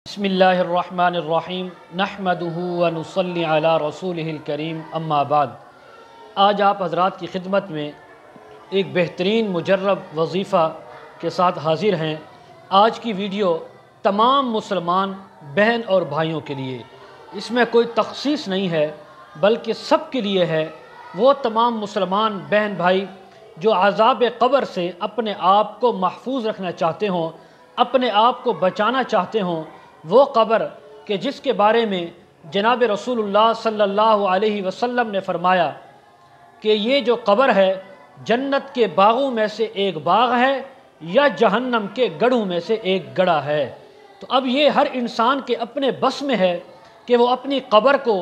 بسم اللہ الرحمن الرحیم نحمدہ ونصلی علی رسولہ الکریم اما بعد۔ آج آپ حضرات کی خدمت میں ایک بہترین مجرب وظیفہ کے ساتھ حاضر ہیں۔ آج کی ویڈیو تمام مسلمان بہن اور بھائیوں کے لیے، اس میں کوئی تخصیص نہیں ہے بلکہ سب کے لیے ہے۔ وہ تمام مسلمان بہن بھائی جو عذاب قبر سے اپنے آپ کو محفوظ رکھنا چاہتے ہوں، اپنے آپ کو بچانا چاہتے ہوں، وہ قبر کہ جس کے بارے میں جناب رسول اللہ صلی اللہ علیہ وسلم نے فرمایا کہ یہ جو قبر ہے جنت کے باغوں میں سے ایک باغ ہے یا جہنم کے گڑھوں میں سے ایک گڑھا ہے۔ تو اب یہ ہر انسان کے اپنے بس میں ہے کہ وہ اپنی قبر کو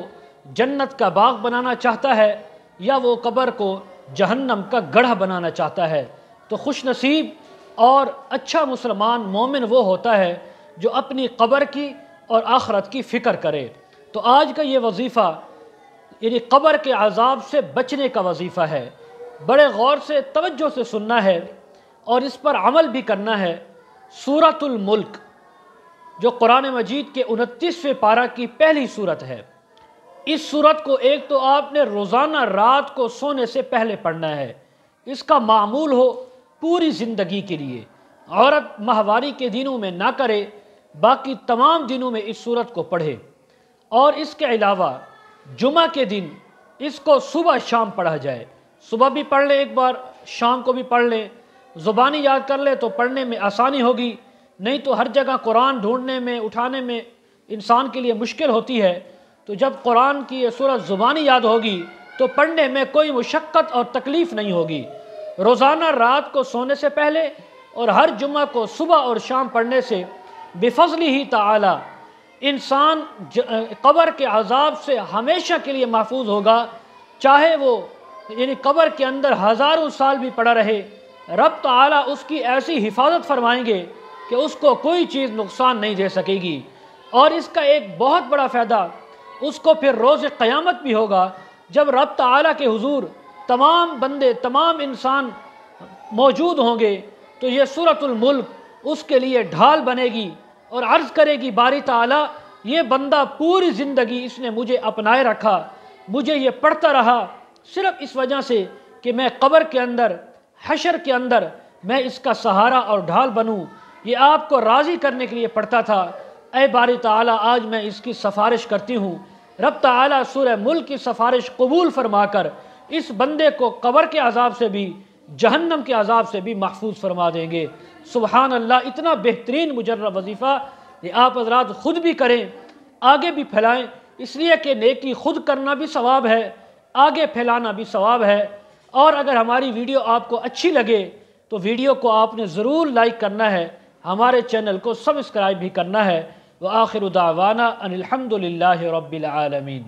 جنت کا باغ بنانا چاہتا ہے یا وہ قبر کو جہنم کا گڑھا بنانا چاہتا ہے۔ تو خوش نصیب اور اچھا مسلمان مومن وہ ہوتا ہے جو اپنی قبر کی اور آخرت کی فکر کرے۔ تو آج کا یہ وظیفہ یعنی قبر کے عذاب سے بچنے کا وظیفہ ہے۔ بڑے غور سے توجہ سے سننا ہے اور اس پر عمل بھی کرنا ہے۔ سورۃ الملک جو قرآن مجید کے 29ویں پارہ کی پہلی سورت ہے، اس سورت کو ایک تو آپ نے روزانہ رات کو سونے سے پہلے پڑھنا ہے۔ اس کا معمول ہو پوری زندگی کے لیے۔ عورت ماہواری کے دنوں میں نہ کرے، باقی تمام دنوں میں اس سورت کو پڑھے۔ اور اس کے علاوہ جمعہ کے دن اس کو صبح شام پڑھا جائے۔ صبح بھی پڑھ لیں ایک بار، شام کو بھی پڑھ لیں۔ زبانی یاد کر لیں تو پڑھنے میں آسانی ہوگی، نہیں تو ہر جگہ قرآن ڈھونڈنے میں اٹھانے میں انسان کے لیے مشکل ہوتی ہے۔ تو جب قرآن کی یہ سورت زبانی یاد ہوگی تو پڑھنے میں کوئی مشقت اور تکلیف نہیں ہوگی۔ روزانہ رات کو سونے سے پہلے اور ہر جمعہ کو صبح اور شام پڑھنے سے بفضلہ تعالی انسان قبر کے عذاب سے ہمیشہ کے لیے محفوظ ہوگا، چاہے وہ یعنی قبر کے اندر ہزاروں سال بھی پڑا رہے، رب تعالی اس کی ایسی حفاظت فرمائیں گے کہ اس کو کوئی چیز نقصان نہیں دے سکے گی۔ اور اس کا ایک بہت بڑا فائدہ اس کو پھر روز قیامت بھی ہوگا، جب رب تعالی کے حضور تمام بندے تمام انسان موجود ہوں گے تو یہ سورۃ الملک اس کے لیے ڈھال بنے گی اور عرض کرے گی باری تعالیٰ یہ بندہ پوری زندگی اس نے مجھے اپنائے رکھا، مجھے یہ پڑھتا رہا صرف اس وجہ سے کہ میں قبر کے اندر حشر کے اندر میں اس کا سہارا اور ڈھال بنوں، یہ آپ کو راضی کرنے کے لیے پڑھتا تھا۔ اے باری تعالیٰ آج میں اس کی سفارش کرتی ہوں، رب تعالیٰ سورہ ملک کی سفارش قبول فرما کر اس بندے کو قبر کے عذاب سے بھی جہنم کے عذاب سے بھی محفوظ فرما دیں گے۔ سبحان اللہ، اتنا بہترین مجرب وظیفہ یہ آپ حضرات خود بھی کریں، آگے بھی پھیلائیں، اس لیے کہ نیکی خود کرنا بھی ثواب ہے، آگے پھیلانا بھی ثواب ہے۔ اور اگر ہماری ویڈیو آپ کو اچھی لگے تو ویڈیو کو آپ نے ضرور لائک کرنا ہے، ہمارے چینل کو سبسکرائب بھی کرنا ہے۔ وآخر دعوانا ان الحمد للہ رب العالمین۔